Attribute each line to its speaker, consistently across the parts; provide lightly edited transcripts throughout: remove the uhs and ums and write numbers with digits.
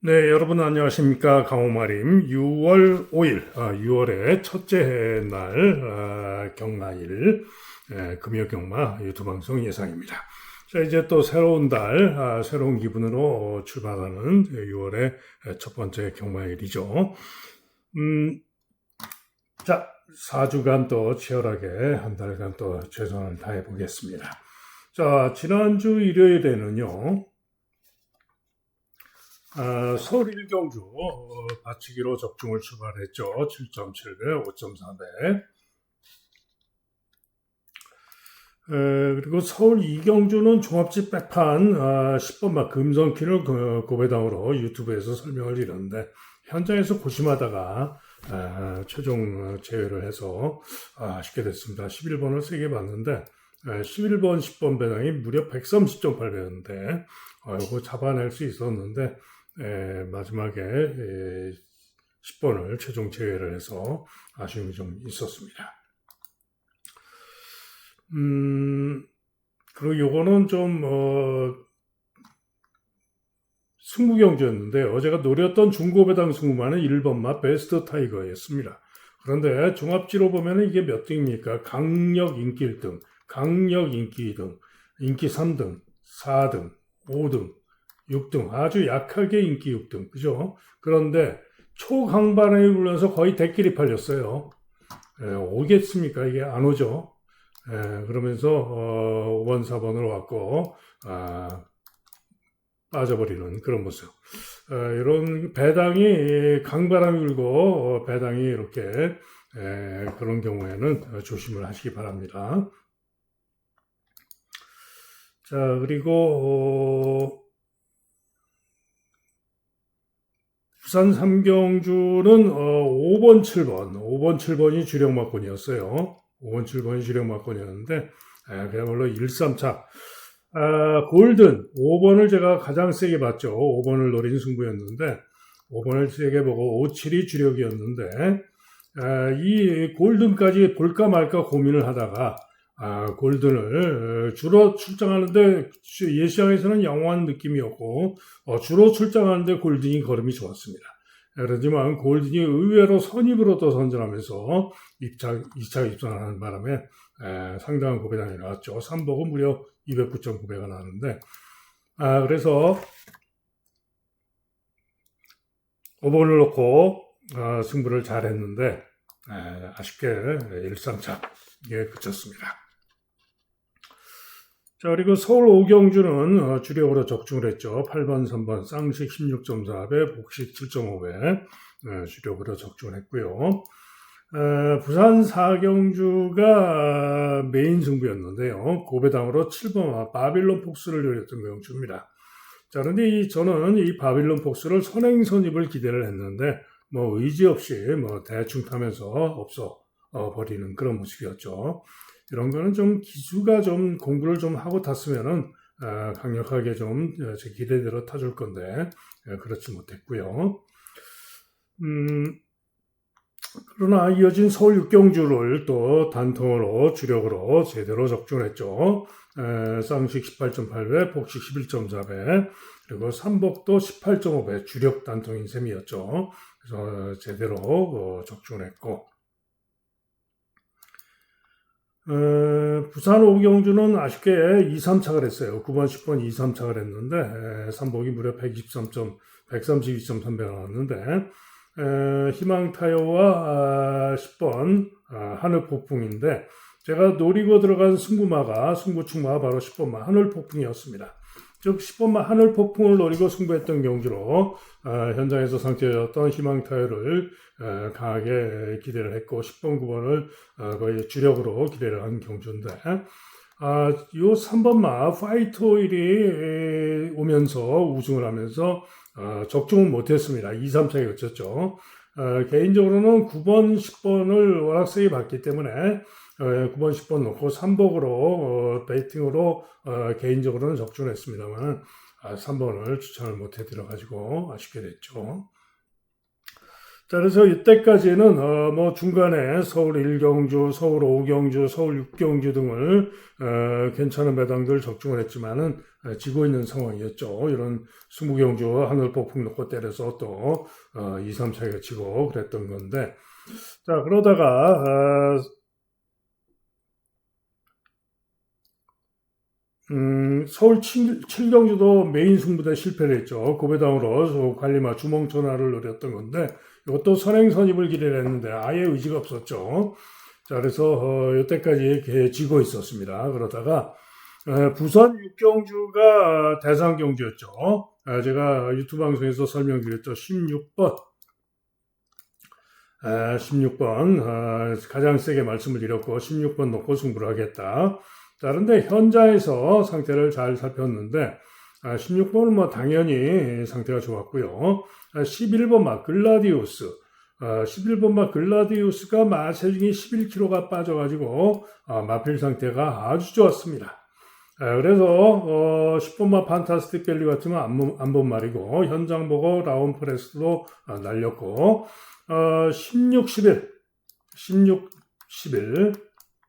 Speaker 1: 네, 여러분 안녕하십니까. 강호마림 6월 5일, 6월의 첫째 날, 경마일, 금요경마 유튜브 방송 예상입니다. 자, 이제 또 새로운 달, 새로운 기분으로 출발하는 6월의 첫 번째 경마일이죠. 자, 4주간 또 치열하게 한 달간 또 최선을 다해 보겠습니다. 자, 지난주 일요일에는요, 서울 일경주 받치기로 적중을 출발했죠. 7.7배, 5.4배. 그리고 서울 이경주는 종합집 백판 10번마 금성키를 고배당으로 유튜브에서 설명을 드렸는데 현장에서 고심하다가 최종 제외를 해서 아쉽게 됐습니다. 11번을 세게 봤는데 11번, 10번 배당이 무려 130.8배였는데 이거 잡아낼 수 있었는데 마지막에 10번을 최종 제외를 해서 아쉬움이 좀 있었습니다. 그리고 요거는 좀 승부경주였는데 어제가 노렸던 중고배당 승부만은 1번마 베스트 타이거였습니다. 그런데 종합지로 보면 이게 몇 등입니까? 강력 인기 1등, 강력 인기 2등, 인기 3등, 4등, 5등, 6등, 아주 약하게 인기 6등, 그죠? 그런데 초강반에 불면서 거의 대끼리 팔렸어요. 오겠습니까? 이게 안 오죠. 그러면서 5번, 4번으로 왔고 빠져버리는 그런 모습. 이런 배당이 강바람이 불고 배당이 이렇게 그런 경우에는 조심을 하시기 바랍니다. 자, 그리고 부산 삼경주는 5번, 7번, 5번, 7번이 주력마권이었어요. 5번, 7번이 주력마권이었는데 그야말로 1-3차. 골든 5번을 제가 가장 세게 봤죠. 5번을 노린 승부였는데 5번을 세게 보고 5-7이 주력이었는데 이 골든까지 볼까 말까 고민을 하다가 골든을 주로 출장하는데 예시장에서는 양호한 느낌이었고 주로 출장하는데 골든이 걸음이 좋았습니다. 그렇지만 골든이 의외로 선입으로 또 선전하면서 2차 입상하는 바람에 상당한 고배당이 나왔죠. 3복은 무려 209.9배가 나왔는데 그래서 5번을 놓고 승부를 잘했는데 아쉽게 1-3차에 그쳤습니다. 자, 그리고 서울 오경주는 주력으로 적중을 했죠. 8번, 3번, 쌍식 16.4배, 복식 7.5배 주력으로 적중을 했고요. 부산 사경주가 메인 승부였는데요. 고배당으로 7번 바빌론 폭스를 노렸던 경주입니다. 자, 그런데 저는 이 바빌론 폭스를 선행선입을 기대를 했는데 뭐 의지 없이 뭐 대충 타면서 없어 버리는 그런 모습이었죠. 이런 거는 좀 기수가 좀 공부를 좀 하고 탔으면은 강력하게 좀 제 기대대로 타줄 건데 그렇지 못했고요. 그러나 이어진 서울 육경주를 또 단통으로 주력으로 제대로 적중했죠. 쌍식 18.8배, 복식 11.4배, 그리고 삼복도 18.5배 주력 단통인 셈이었죠. 그래서 제대로 적중했고 부산 오경주는 아쉽게 2, 3착을 했어요. 9번, 10번 2, 3착을 했는데 삼복이 무려 132.3배가 나왔는데 희망타요와 10번 하늘폭풍인데 제가 노리고 들어간 승부축마가 바로 10번마 하늘폭풍이었습니다. 즉 10번마 하늘폭풍을 노리고 승부했던 경주로 현장에서 상태였던 희망타요를 강하게 기대를 했고 10번, 9번을 거의 주력으로 기대를 한 경주인데 요 3번마 파이터일이 오면서 우승을 하면서 적중은 못했습니다. 2, 3차에 그쳤죠. 개인적으로는 9번, 10번을 워낙 세게 봤기 때문에 9번, 10번 놓고 3복으로 베이팅으로 개인적으로는 적중을 했습니다만 3번을 추천을 못해 들어가지고 아쉽게 됐죠. 자, 그래서 이때까지는 뭐 중간에 서울 1경주, 서울 5경주, 서울 6경주 등을 괜찮은 배당들 적중을 했지만은 지고 있는 상황이었죠. 이런 20경주 하늘 폭풍 놓고 때려서 또 2, 3 차이가 치고 그랬던 건데, 자, 그러다가 서울 7경주도 메인 승부대 실패를 했죠. 고배당으로 관리마 주몽천하를 노렸던 건데, 이것도 선행선입을 기대했는데 아예 의지가 없었죠. 자, 그래서 이때까지 지고 있었습니다. 그러다가 부산 6경주가 대상경주였죠. 제가 유튜브 방송에서 설명드렸죠. 16번. 16번 가장 세게 말씀을 드렸고 16번 놓고 승부를 하겠다. 자, 그런데 현장에서 상태를 잘 살폈는데 16번은 뭐 당연히 상태가 좋았고요. 11번 막 글라디우스 11번 막 글라디우스가 마체중이 11kg가 빠져가지고 마필 상태가 아주 좋았습니다. 그래서 10번 막 판타스틱 밸류 같으면 안 본 말이고 현장 보고 라운 프레스도 날렸고 16, 11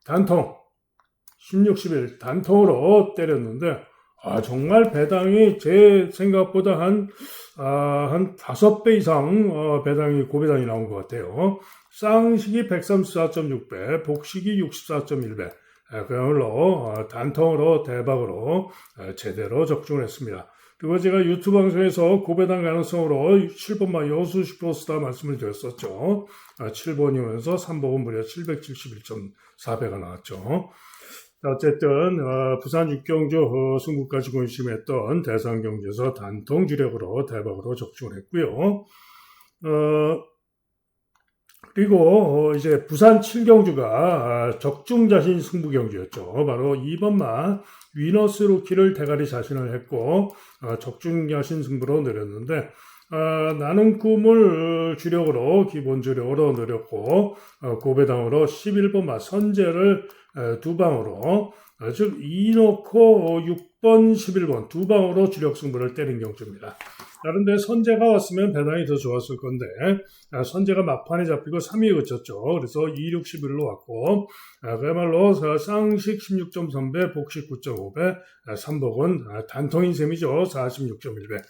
Speaker 1: 단통 16, 11 단통으로 때렸는데 정말 배당이 제 생각보다 한 5배 이상 고배당이 나온 것 같아요. 쌍식이 134.6배, 복식이 64.1배. 그야말로 단통으로 대박으로 제대로 적중을 했습니다. 그리고 제가 유튜브 방송에서 고배당 가능성으로 7번마 여수 슈퍼스타 말씀을 드렸었죠. 7번이면서 3번은 무려 771.4배가 나왔죠. 어쨌든 부산 6경주 승부까지 관심했던 대상경주에서 단통 주력으로 대박으로 적중을 했고요. 그리고 이제 부산 7경주가 적중자신 승부경주였죠. 바로 2번마 위너스 루키를 대가리 자신을 했고 적중자신 승부로 내렸는데 나는 꿈을 주력으로 기본 주력으로 내렸고 고배당으로 11번마 선제를 두 방으로 즉 2 놓고 6번 11번 두 방으로 주력 승부를 때린 경주입니다. 다른데 선제가 왔으면 배당이 더 좋았을 건데 선제가 막판에 잡히고 3위에 그쳤죠. 그래서 2, 6, 11로 왔고 그야말로 쌍식 16.3배, 복식 9.5배, 삼복은 단통인 셈이죠. 46.1배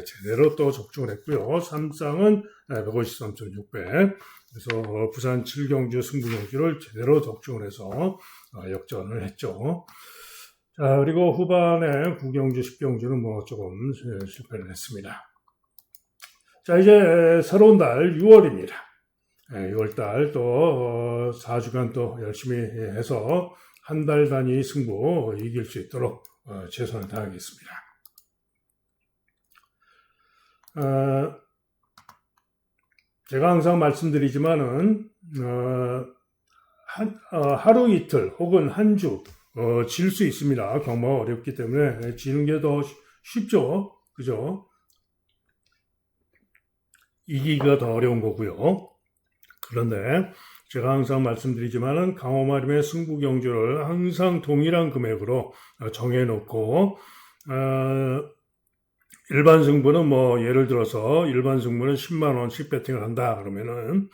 Speaker 1: 제대로 또 적중을 했고요. 삼쌍은 153.6배 그래서 부산 7경주 승부경주를 제대로 적중을 해서 역전을 했죠. 자, 그리고 후반에 9경주, 10경주는 뭐 조금 실패를 했습니다. 자, 이제 새로운 달 6월입니다. 6월달 또 4주간 또 열심히 해서 한 달 단위 승부 이길 수 있도록 최선을 다하겠습니다. 제가 항상 말씀드리지만은 하루 이틀 혹은 한 주 질 수 있습니다. 경마가 어렵기 때문에 지는 게 더 쉽죠. 그죠? 이기기가 더 어려운 거고요. 그런데 제가 항상 말씀드리지만은 강호마림의 승부 경주를 항상 동일한 금액으로 정해놓고 일반 승부는 뭐 예를 들어서 일반 승부는 10만 원씩 배팅을 한다 그러면은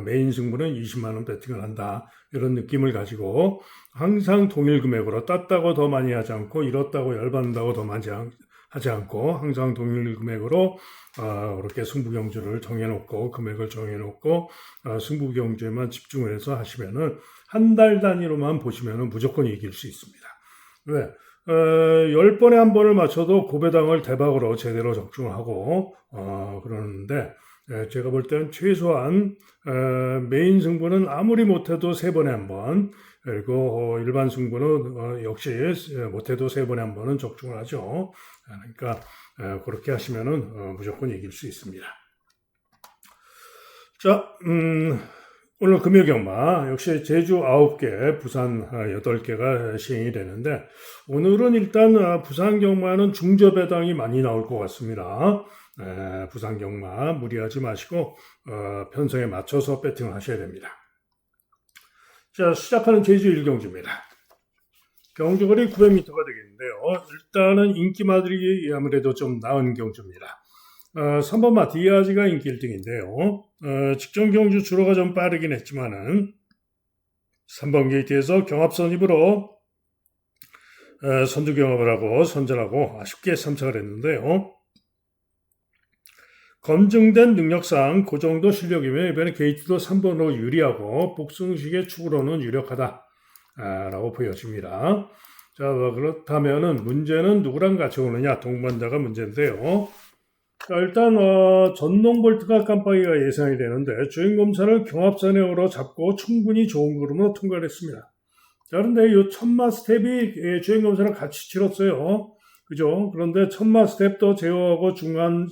Speaker 1: 메인 승부는 20만 원 배팅을 한다 이런 느낌을 가지고 항상 동일 금액으로 땄다고 더 많이 하지 않고 잃었다고 열받는다고 더 많이 하지 않고 항상 동일 금액으로 그렇게 승부 경주를 정해놓고 금액을 정해놓고 승부 경주에만 집중을 해서 하시면은 한 달 단위로만 보시면은 무조건 이길 수 있습니다. 왜? 10번에 한 번을 맞춰도 고배당을 대박으로 제대로 적중을 하고 그러는데 제가 볼 때는 최소한 메인 승부는 아무리 못해도 3번에 한 번 그리고 일반 승부는 역시 못해도 3번에 한 번은 적중을 하죠. 그러니까 그렇게 하시면은 무조건 이길 수 있습니다. 자, 오늘 금요경마 역시 제주 9개, 부산 8개가 시행이 되는데 오늘은 일단 부산 경마는 중저 배당이 많이 나올 것 같습니다. 부산 경마 무리하지 마시고 편성에 맞춰서 배팅을 하셔야 됩니다. 자, 시작하는 제주 1경주입니다. 경주거리 900m가 되겠는데요. 일단은 인기마들이 아무래도 좀 나은 경주입니다. 3번마 디아즈가 인기 1등인데요. 직전 경주 주로가 좀 빠르긴 했지만은 3번 게이트에서 경합 선입으로 선두 경합을 하고 선전하고 아쉽게 3착을 했는데요. 검증된 능력상 그 정도 실력이면 이번에 게이트도 3번으로 유리하고 복승식의 축으로는 유력하다라고 보여집니다. 자, 그렇다면은 문제는 누구랑 같이 오느냐? 동반자가 문제인데요. 자, 일단 전농볼트가 깜빡이가 예상이 되는데 주행검사를 경합선행으로 잡고 충분히 좋은 걸음으로 통과를 했습니다. 자, 그런데 이 천마 스텝이 주행검사를 같이 치렀어요. 그죠? 그런데 천마 스텝도 제어하고 중간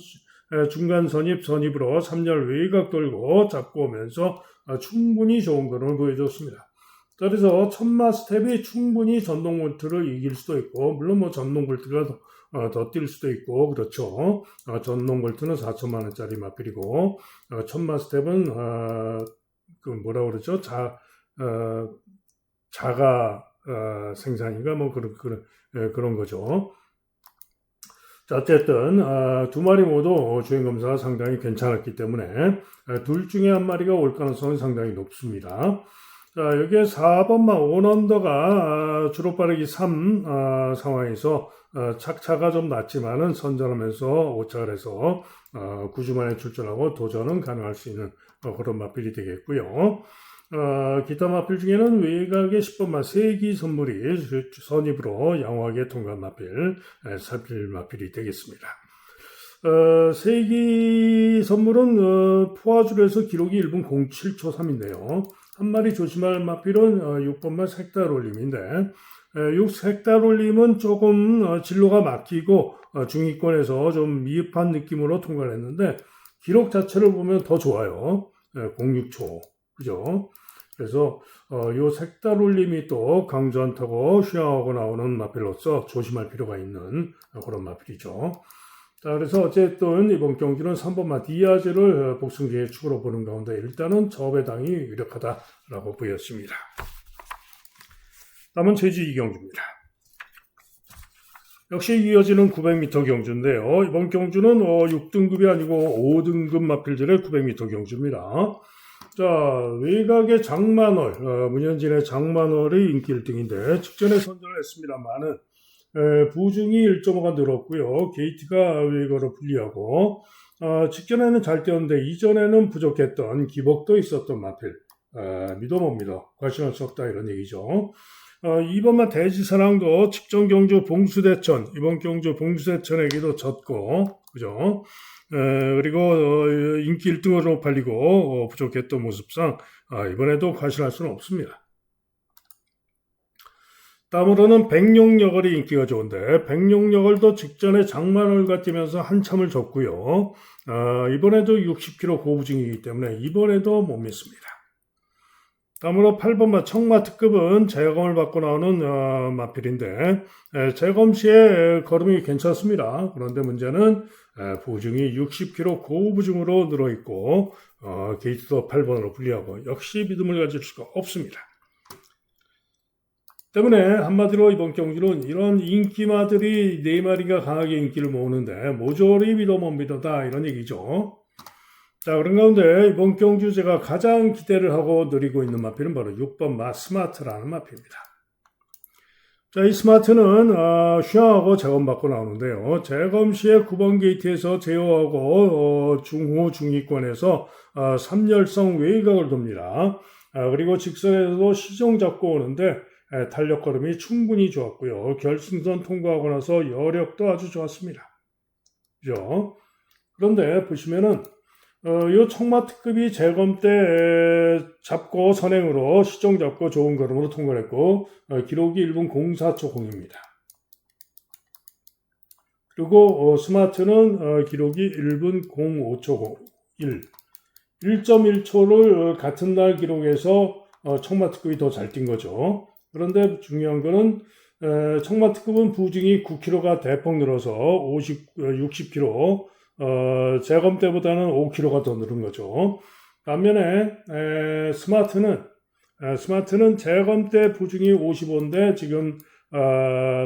Speaker 1: 선입으로 3열 외곽 돌고 잡고 오면서 충분히 좋은 걸음을 보여줬습니다. 그래서 천마 스텝이 충분히 전동볼트를 이길 수도 있고, 물론 뭐 전동볼트가 더 뛸 수도 있고, 그렇죠. 전동볼트는 4천만 원짜리 마필이고, 천마 스텝은, 자가, 생산인가, 뭐, 그런 거죠. 자, 어쨌든, 두 마리 모두 주행검사가 상당히 괜찮았기 때문에, 둘 중에 한 마리가 올 가능성은 상당히 높습니다. 자, 여기에 4번마 온언더가 주로 빠르기 3 상황에서 착차가 좀 낮지만은 선전하면서 5착을 해서 9주 만에 출전하고 도전은 가능할 수 있는 그런 마필이 되겠고요. 기타 마필 중에는 외곽의 10번마 세기 선물이 선입으로 양호하게 통과한 마필, 사필 마필이 되겠습니다. 세기 선물은 포화줄에서 기록이 1분 07초 3인데요. 한 마리 조심할 마필은 6번마 색달올림인데 6색달올림은 조금 진로가 막히고 중위권에서 좀 미흡한 느낌으로 통과를 했는데 기록 자체를 보면 더 좋아요. 06초. 그죠? 그래서 요 색달올림이 또 강전타고 휘황하고 나오는 마필로서 조심할 필요가 있는 그런 마필이죠. 자, 그래서 어쨌든 이번 경기는 3번마 디아즈를 복승기의 축으로 보는 가운데 일단은 저배당이 유력하다라고 보였습니다. 다음은 제주 2경주입니다. 역시 이어지는 900m 경주인데요. 이번 경주는 6등급이 아니고 5등급 마필들의 900m 경주입니다. 자, 외곽의 장만월, 문현진의 장만월이 인기 1등인데 직전에 선전을 했습니다만은 부중이 1.5가 늘었고요. 게이트가 외곽으로 불리하고 직전에는 잘 뛰었는데 이전에는 부족했던 기복도 있었던 마필. 믿어봅니다. 과신할 수 없다 이런 얘기죠. 이번만 대지사랑도 직전 경주 봉수대천, 이번 경주 봉수대천에게도 졌고, 그죠? 그리고 인기 1등으로 팔리고 부족했던 모습상 이번에도 과신할 수는 없습니다. 다음으로는 백룡여걸이 인기가 좋은데 백룡여걸도 직전에 장만월과 뛰면서 한참을 졌고요. 이번에도 60km 고부중이기 때문에 이번에도 못 믿습니다. 다음으로 8번마 청마 특급은 재검을 받고 나오는 마필인데 재검 시에 걸음이 괜찮습니다. 그런데 문제는 부중이 60km 고부중으로 늘어있고 게이트도 8번으로 불리하고 역시 믿음을 가질 수가 없습니다. 때문에 한마디로 이번 경기는 이런 인기마들이 4마리가 강하게 인기를 모으는데 모조리 믿어 못 믿어다 이런 얘기죠. 자, 그런 가운데 이번 경주 제가 가장 기대를 하고 누리고 있는 마필은 바로 6번 스마트라는 마필입니다. 자, 이 스마트는 휘황하고 재검받고 나오는데요. 재검 시에 9번 게이트에서 제어하고 중후 중위권에서 3열성 외곽을 돕니다. 그리고 직선에서도 시종 잡고 오는데 탄력 걸음이 충분히 좋았고요. 결승선 통과하고 나서 여력도 아주 좋았습니다. 그죠? 그런데 보시면은 이 청마 특급이 재검 때 잡고 선행으로 시종 잡고 좋은 걸음으로 통과를 했고 기록이 1분 04초 0입니다. 그리고 스마트는 기록이 1분 05초 1. 1.1초를 같은 날 기록에서 청마 특급이 더 잘 뛴 거죠. 그런데 중요한 거는 청마 특급은 부중이 9kg가 대폭 늘어서 60kg 재검 때보다는 5kg가 더 늘은 거죠. 반면에 스마트는 재검 때 부중이 55인데 지금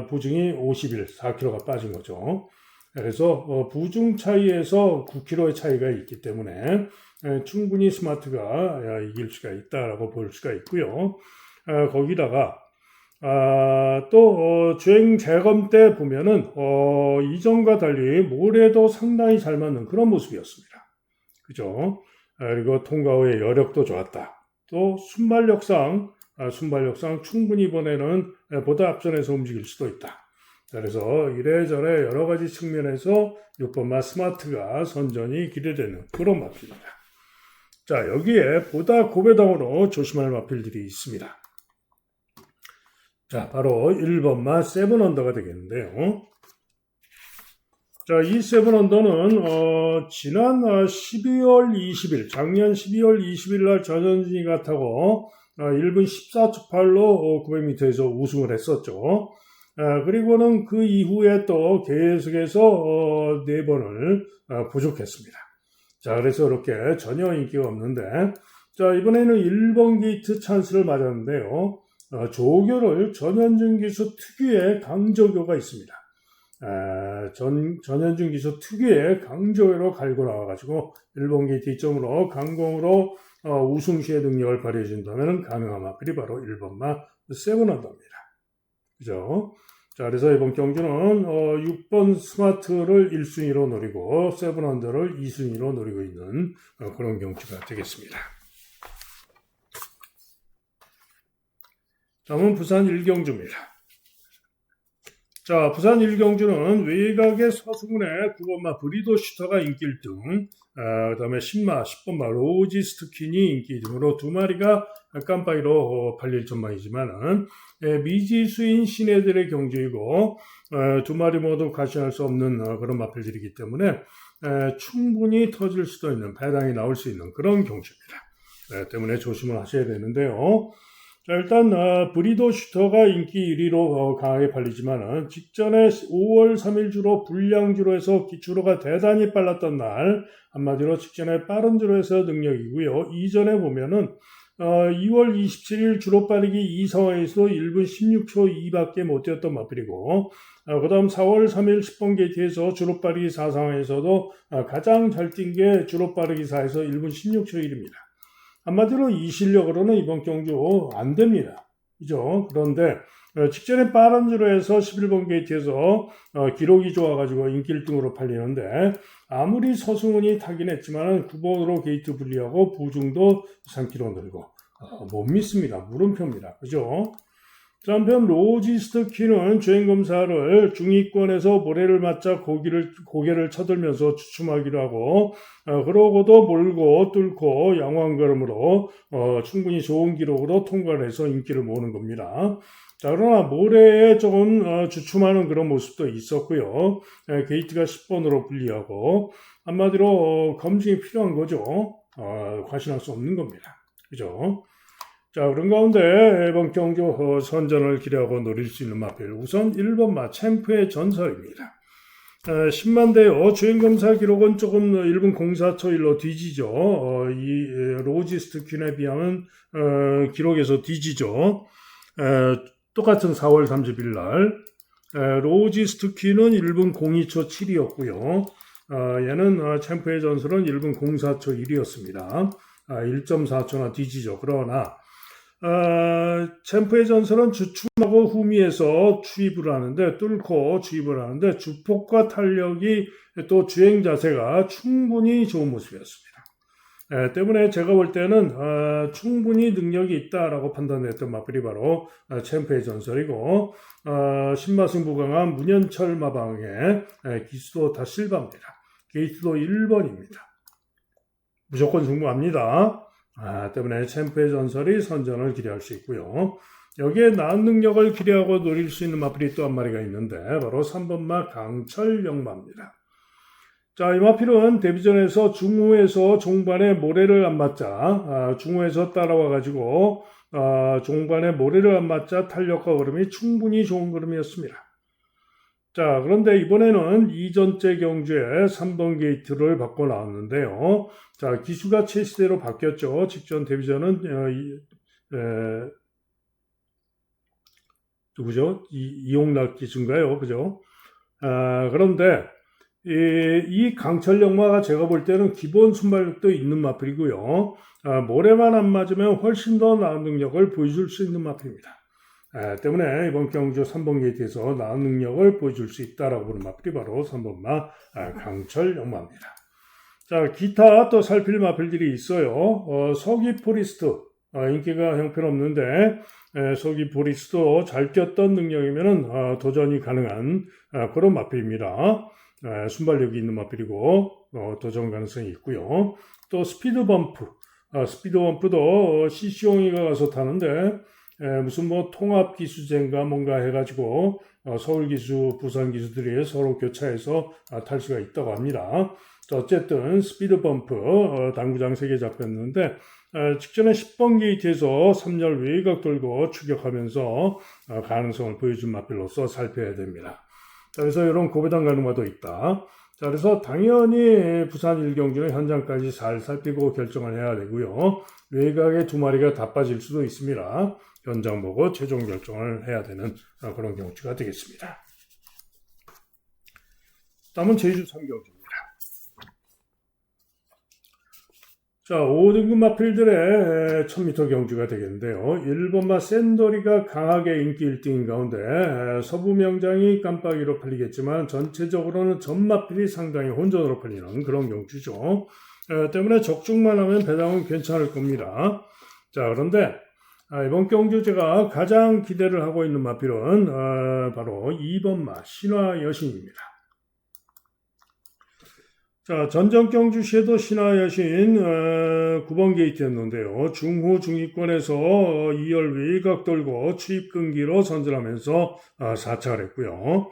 Speaker 1: 부중이 51, 4kg가 빠진 거죠. 그래서 부중 차이에서 9km의 차이가 있기 때문에 충분히 스마트가 이길 수가 있다라고 볼 수가 있고요. 거기다가 또 주행 재검 때 보면은 이전과 달리 모래도 상당히 잘 맞는 그런 모습이었습니다. 그죠? 그리고 통과 후에 여력도 좋았다. 또 순발력상 충분히 이번에는 보다 앞선에서 움직일 수도 있다. 그래서 이래저래 여러 가지 측면에서 6번마 스마트가 선전이 기대되는 그런 마필입니다. 자, 여기에 보다 고배당으로 조심할 마필들이 있습니다. 자, 바로 1번마 세븐 언더가 되겠는데요. 자, 이 세븐 언더는 지난 12월 20일, 작년 12월 20일 날 전현진이가 타고 1분 14초 8로 900m에서 우승을 했었죠. 그리고는 그 이후에 또 계속해서 4번을 부족했습니다. 자, 그래서 이렇게 전혀 인기가 없는데, 자, 이번에는 1번 게이트 찬스를 맞았는데요. 조교를 전현준 기수 특유의 강조교가 있습니다. 전현준 기수 특유의 강조교로 갈고 나와가지고 1번 게이트 2점으로 강공으로 우승 시의 능력을 발휘해준다면 가능한 마필이 바로 1번마 세븐 언더입니다. 그죠? 자, 그래서 이번 경주는 6번 스마트를 1순위로 노리고 세븐 언더를 2순위로 노리고 있는 그런 경주가 되겠습니다. 다음은 부산 1경주입니다. 자, 부산 1경주는 외곽의 서수군의 9번마 브리도 슈터가 인기 1등, 그 다음에 10번마 로지스트킨이 인기 2등으로 두 마리가 깜빡이로 팔릴 전망이지만은, 미지수인 신예들의 경주이고, 두 마리 모두 가시할 수 없는 그런 마필들이기 때문에, 충분히 터질 수도 있는, 배당이 나올 수 있는 그런 경주입니다. 때문에 조심을 하셔야 되는데요. 자, 일단 브리도 슈터가 인기 1위로 강하게 팔리지만 직전에 5월 3일 주로 불량주로 해서 기초로가 대단히 빨랐던 날, 한마디로 직전에 빠른 주로 해서 능력이고요. 이전에 보면은 2월 27일 주로 빠르기 이 상황에서도 1분 16초 2밖에 못 뛰었던 마필이고, 그 다음 4월 3일 10번 게이트에서 주로 빠르기 4 상황에서도 가장 잘 뛴 게 주로 빠르기 4에서 1분 16초 1입니다. 한마디로 이 실력으로는 이번 경주 안 됩니다. 그죠? 그런데 직전에 빠른 주로 해서 11번 게이트에서 기록이 좋아가지고 인기 1등으로 팔리는데, 아무리 서승훈이 타긴 했지만 9번으로 게이트 분리하고 부중도 3km 늘고 못 믿습니다. 물음표입니다. 그죠? 한편 로지스트키는 주행검사를 중위권에서 모래를 맞자 고개를 쳐들면서 주춤하기로 하고, 그러고도 몰고 뚫고 양호한걸음으로 충분히 좋은 기록으로 통과를 해서 인기를 모으는 겁니다. 자, 그러나 모래에 조금 주춤하는 그런 모습도 있었고요. 게이트가 10번으로 분리하고, 한마디로 검증이 필요한 거죠. 과신할 수 없는 겁니다. 그죠? 자, 그런 가운데 이번 경주 선전을 기대하고 노릴 수 있는 마필, 우선 1번마 챔프의 전설입니다. 10만대요. 주행검사 기록은 조금 1분 04초 1로 뒤지죠. 이 로지스트 퀸에 비하면 기록에서 뒤지죠. 똑같은 4월 30일 날 로지스트 퀸은 1분 02초 7이었고요. 얘는 챔프의 전설은 1분 04초 1이었습니다. 1.4초나 뒤지죠. 그러나 챔프의 전설은 주춤하고 후미에서 추입을 하는데, 뚫고 추입을 하는데 주폭과 탄력이 또 주행 자세가 충분히 좋은 모습이었습니다. 때문에 제가 볼 때는 충분히 능력이 있다라고 판단했던 마필이 바로 챔프의 전설이고, 신마승부 강한 문현철 마방의 기수도 다 실바입니다. 게이트도 1번입니다. 무조건 승부합니다. 때문에 챔프의 전설이 선전을 기대할 수 있고요. 여기에 나은 능력을 기대하고 노릴 수 있는 마필이 또 한 마리가 있는데, 바로 3번마 강철 영마입니다. 자, 이 마필은 데뷔전에서 중후에서 종반에 모래를 안 맞자, 중후에서 따라와가지고 종반에 모래를 안 맞자 탄력과 걸음이 충분히 좋은 걸음이었습니다. 자, 그런데 이번에는 이전째 경주에 3번 게이트를 받고 나왔는데요. 자, 기수가 체시대로 바뀌었죠. 직전 데뷔전은 누구죠? 이용락 기수인가요? 그죠? 그런데 이 강철 역마가 제가 볼 때는 기본 순발력도 있는 마필이고요. 모래만 안 맞으면 훨씬 더 나은 능력을 보여줄 수 있는 마필입니다. 때문에 이번 경주 3번 게이트에서 나은 능력을 보여줄 수 있다라고 보는 마필이 바로 3번마 강철 역마입니다. 자, 기타 또 살필 마필들이 있어요. 서기 포리스트 인기가 형편없는데 서기 포리스트도 잘 뛰었던 능력이면은 도전이 가능한 그런 마필입니다. 순발력이 있는 마필이고 도전 가능성이 있고요. 또 스피드 범프, 스피드 범프도 CC용이가 가서 타는데 무슨 뭐 통합 기수제인가 뭔가 해가지고 서울 기수, 부산 기수들이 서로 교차해서 탈 수가 있다고 합니다. 어쨌든 스피드 범프 당구장 3개 잡혔는데 직전에 10번 게이트에서 3열 외곽 돌고 추격하면서 가능성을 보여준 마필로서 살펴야 됩니다. 자, 그래서 이런 고배당 가능화도 있다. 자, 그래서 당연히 부산 1경주는 현장까지 잘 살피고 결정을 해야 되고요. 외곽에 2마리가 다 빠질 수도 있습니다. 현장 보고 최종 결정을 해야 되는 그런 경주가 되겠습니다. 다음은 제주 3경주입니다. 자, 5등급 마필들의 1000m 경주가 되겠는데요. 1번마 샌더리가 강하게 인기 1등인 가운데 서부명장이 깜빡이로 팔리겠지만 전체적으로는 전 마필이 상당히 혼전으로 팔리는 그런 경주죠. 때문에 적중만 하면 배당은 괜찮을 겁니다. 자, 그런데 이번 경주 제가 가장 기대를 하고 있는 마필은 바로 2번마 신화여신입니다. 자, 전전 경주시에도 신화여신 9번 게이트였는데요. 중후 중위권에서 2열 외곽 돌고 추입 끈기로 선전하면서 4차를 했고요.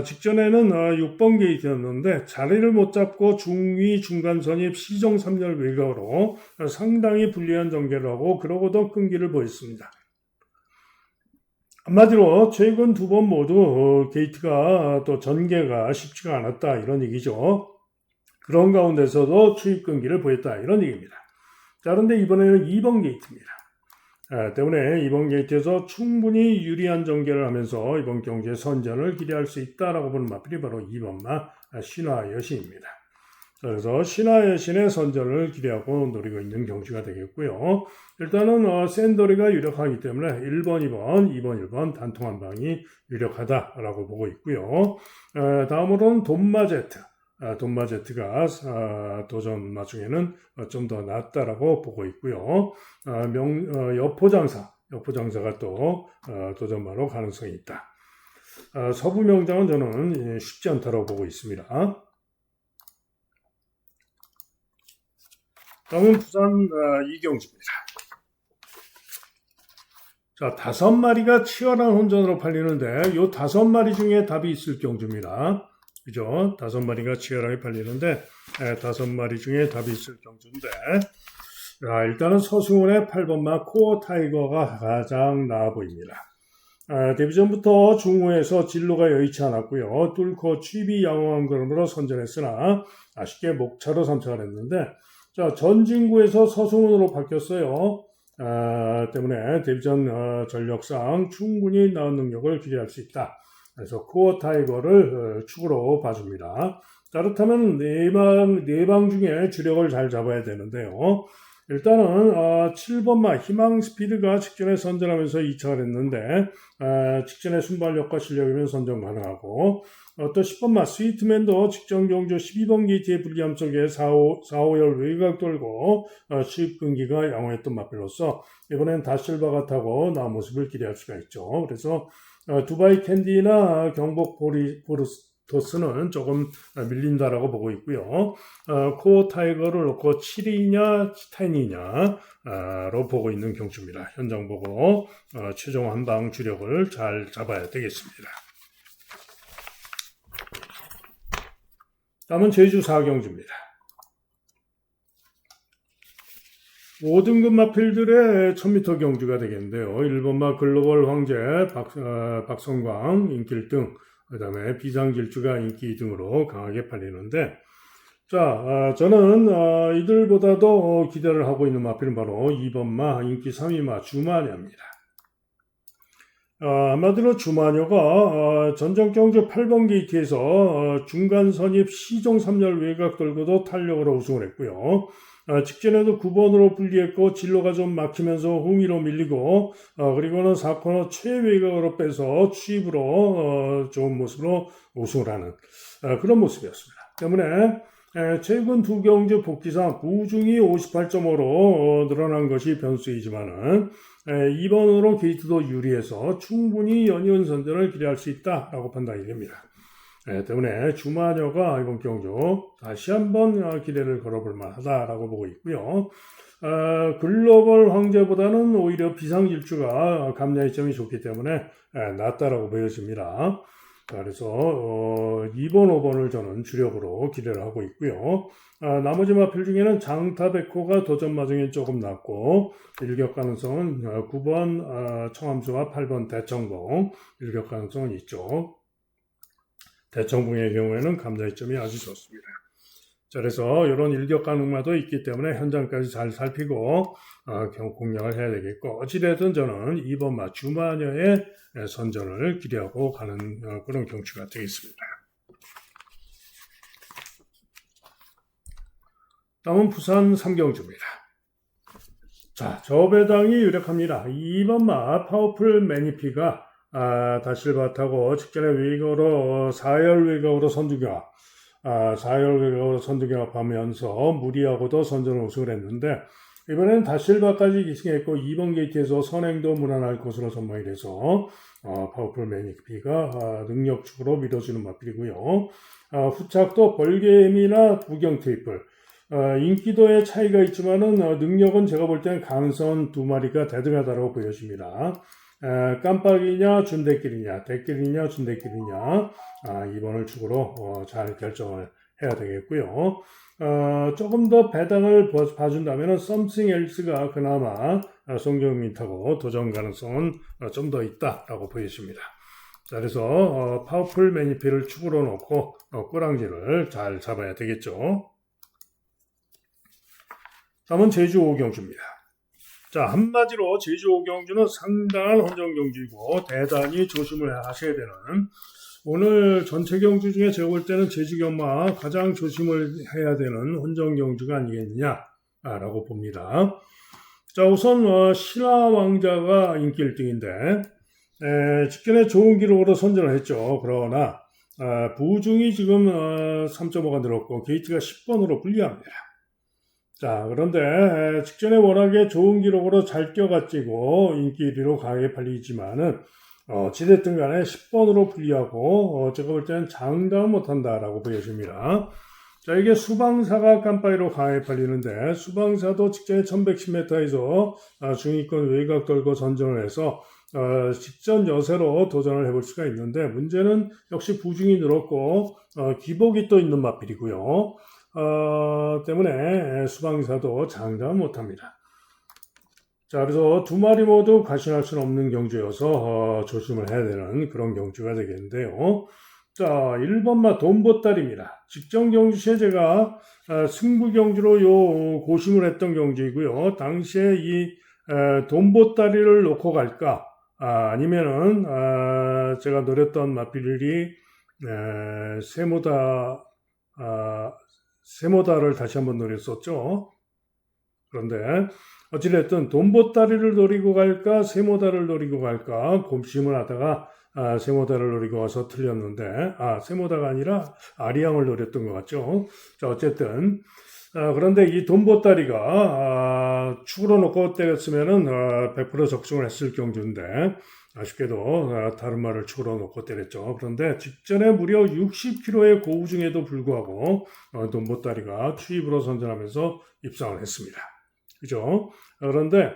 Speaker 1: 직전에는 6번 게이트였는데 자리를 못 잡고 중위 중간 선입 시정 3열 외곽으로 상당히 불리한 전개를 하고 그러고도 끈기를 보였습니다. 한마디로 최근 2번 모두 게이트가 또 전개가 쉽지가 않았다 이런 얘기죠. 그런 가운데서도 추입 끈기를 보였다 이런 얘기입니다. 자, 그런데 이번에는 2번 게이트입니다. 때문에 이번 게이트에서 충분히 유리한 전개를 하면서 이번 경기의 선전을 기대할 수 있다라고 보는 마필이 바로 2번마 신화여신입니다. 그래서 신화여신의 선전을 기대하고 노리고 있는 경주가 되겠고요. 일단은 샌더리가 유력하기 때문에 1번, 2번, 2번, 1번 단통 한 방이 유력하다라고 보고 있고요. 다음으로는 돈마제트. 돈마제트가 도전마 중에는 좀 더 낫다라고 보고 있고요. 여포장사가 또 도전마로 가능성이 있다. 서부명장은 저는 쉽지 않다고 보고 있습니다. 다음은 부산 이경주입니다. 자, 5마리가 치열한 혼전으로 팔리는데 이 5마리 중에 답이 있을 경주입니다. 그죠? 5마리가 치열하게 팔리는데 5마리 중에 답이 있을 경주인데 일단은 서승훈의 8번마 코어 타이거가 가장 나아 보입니다. 데뷔전부터 중후에서 진로가 여의치 않았고요. 뚫고 취비 양호한 걸음으로 선전했으나 아쉽게 목차로 3차를 했는데 자, 전진구에서 서승훈으로 바뀌었어요. 때문에 데뷔전 전력상 충분히 나은 능력을 기대할 수 있다. 그래서 코어 타이거를 축으로 봐줍니다. 자, 그렇다면 네 방 중에 주력을 잘 잡아야 되는데요. 일단은 7번마 희망 스피드가 직전에 선전하면서 2차를 했는데 직전에 순발력과 실력이면 선전 가능하고 또 10번마 스위트맨도 직전 경주 12번 게이트의 불리함 속에 4-5열 외곽 돌고 수입 끈기가 양호했던 마필로서 이번엔 다실바가 타고 나은 모습을 기대할 수가 있죠. 그래서 두바이 캔디나 경복 보르토스는 조금 밀린다라고 보고 있고요. 코어 타이거를 놓고 7이냐 10이냐로 보고 있는 경주입니다. 현장 보고 최종 한방 주력을 잘 잡아야 되겠습니다. 다음은 제주 4경주입니다. 5등급 마필들의 1000m 경주가 되겠는데요. 1번마 글로벌 황제 박성광 인기 1등, 그 다음에 비상질주가 인기 2등으로 강하게 팔리는데 자, 저는 이들보다도 기대를 하고 있는 마필은 바로 2번마 인기 3위마 주마냐입니다. 한마디로 주마녀가 전정경주 8번 게이트에서 중간 선입 시종 3열 외곽 돌고도 탄력으로 우승을 했고요. 직전에도 9번으로 분리했고 진로가 좀 막히면서 흥미로 밀리고 그리고는 4코너 최외곽으로 빼서 추입으로 좋은 모습으로 우승을 하는 그런 모습이었습니다. 때문에 최근 두 경주 복귀상 부중이 58.5로 늘어난 것이 변수이지만은 이번으로 게이트도 유리해서 충분히 연이은 선전을 기대할 수 있다라고 판단이 됩니다. 때문에 주마녀가 이번 경주 다시 한번 기대를 걸어볼 만하다라고 보고 있고요. 글로벌 황제보다는 오히려 비상질주가 감량이점이 좋기 때문에 낫다라고 보여집니다. 그래서 2번, 5번을 저는 주력으로 기대를 하고 있고요. 나머지 마필 중에는 장타백호가 도전 마중에 조금 낮고 일격 가능성은 9번 청암수와 8번 대청봉 일격 가능성은 있죠. 대청봉의 경우에는 감자이점이 아주 좋습니다. 자, 그래서 이런 일격 가능마도 있기 때문에 현장까지 잘 살피고 공략을 해야 되겠고 어찌됐든 저는 2번 마 주마녀의 선전을 기대하고 가는 그런 경주가 되겠습니다. 다음은 부산 3경주입니다. 자, 저배당이 유력합니다. 2번 마 파워풀 매니피가 다실바 타고 직전에 외곽으로 4열 외곽으로 선두경합 4열 외곽으로 선두경합하면서 무리하고도 선전을 우승을 했는데 이번에는 다실바까지 기승했고 2번 게이트에서 선행도 무난할 것으로 전망이 돼서 파워풀 매니피가 능력축으로 밀어주는 마필이고요. 후착도 벌개미나 부경 트리플 인기도의 차이가 있지만은 능력은 제가 볼 때는 가능성 두 마리가 대등하다고 보여집니다. 깜빡이냐 준대길이냐 대길이냐 준대길이냐 2번을 축으로 잘 결정을 해야 되겠고요. 조금 더 배당을 봐준다면 썸씽 엘스가 그나마 송경민 타고 도전 가능성은 좀 더 있다라고 보여집니다. 자, 그래서 파워풀 매니피를 축으로 놓고 꼬랑지를 잘 잡아야 되겠죠. 다음은 제주 5경주입니다. 자, 한마디로 제주 5경주는 상당한 헌정경주이고 대단히 조심을 하셔야 되는 오늘 전체 경주 중에 제가 볼 때는 제주 경마 가장 조심을 해야 되는 헌정경주가 아니겠느냐라고 봅니다. 자, 우선 신화왕자가 인기 1등인데 직전에 좋은 기록으로 선전을 했죠. 그러나 부중이 지금 3.5가 늘었고 게이트가 10번으로 불리합니다. 자, 그런데 직전에 워낙에 좋은 기록으로 잘 뛰어갔지고 인기 1위로 강하게 팔리지만은 어찌됐든 간에 10번으로 불리하고 제가 볼 때는 장담 못한다라고 보여집니다. 자, 이게 수방사가 깜빡이로 강하게 팔리는데 수방사도 직전에 1110m에서 중위권 외곽 돌고 선전을 해서 직전 여세로 도전을 해볼 수가 있는데 문제는 역시 부중이 늘었고 기복이 또 있는 마필이고요. 때문에 수방사도 장담 못합니다. 자, 그래서 두 마리 모두 과신할 수는 없는 경주여서 조심을 해야 되는 그런 경주가 되겠는데요. 자, 1번마 돈보따리입니다. 직전 경주 시에 제가 승부 경주로 고심을 했던 경주이고요. 당시에 이 돈보따리를 놓고 갈까? 아니면은 제가 노렸던 마필이 세모다를 다시 한번 노렸었죠. 그런데 어찌됐든 돈보따리를 노리고 갈까 세모다를 노리고 갈까 고심을 하다가 세모다를 노리고 와서 틀렸는데 세모다가 아니라 아리앙을 노렸던 것 같죠. 자, 어쨌든 그런데 이 돈보따리가 축으로 놓고 때렸으면은 100% 적중을 했을 경주인데 아쉽게도 다른 말을 축으로 놓고 때렸죠. 그런데 직전에 무려 60km의 고우중에도 불구하고 돈보따리가 추입으로 선전하면서 입상을 했습니다. 그죠? 그런데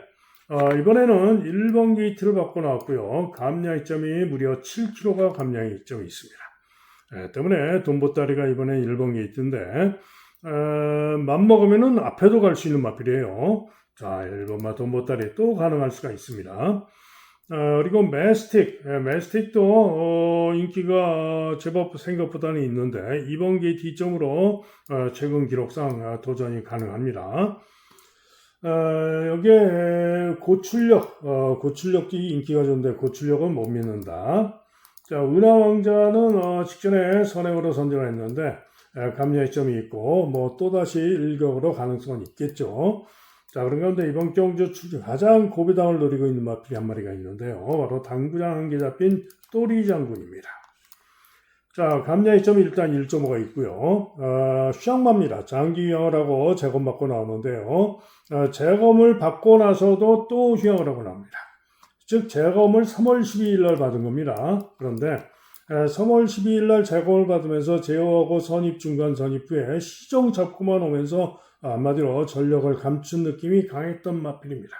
Speaker 1: 이번에는 1번 게이트를 받고 나왔고요. 감량 이점이 무려 7km가 감량 이점이 있습니다. 때문에 돈보따리가 이번에 1번 게이트인데 맘먹으면은 앞에도 갈 수 있는 마필이에요. 자, 1번마 돈보따리 또 가능할 수가 있습니다. 그리고 매스틱도 인기가 제법 생각보다는 있는데 2번 게이트 2점으로 최근 기록상 도전이 가능합니다. 여기에 고출력도 인기가 좋은데 고출력은 못 믿는다. 자, 은하왕자는 직전에 선행으로 선정을 했는데 감량점이 있고 뭐 또다시 일격으로 가능성은 있겠죠. 자, 그런 가운데 이번 경주 가장 고배당을 노리고 있는 마필이 한 마리가 있는데요. 바로 당구장 한 개 잡힌 또리 장군입니다. 자, 감량점이 일단 1.5가 있고요. 샹마입니다. 장기 휴양을 하고 재검받고 나오는데요. 재검을 받고 나서도 또 휴양을 하고 나옵니다. 즉 재검을 3월 12일 날 받은 겁니다. 그런데 3월 12일 날 재검을 받으면서 제어하고 선입 중간 선입 후에 시정 잡고만 오면서 한마디로 전력을 감춘 느낌이 강했던 마필입니다.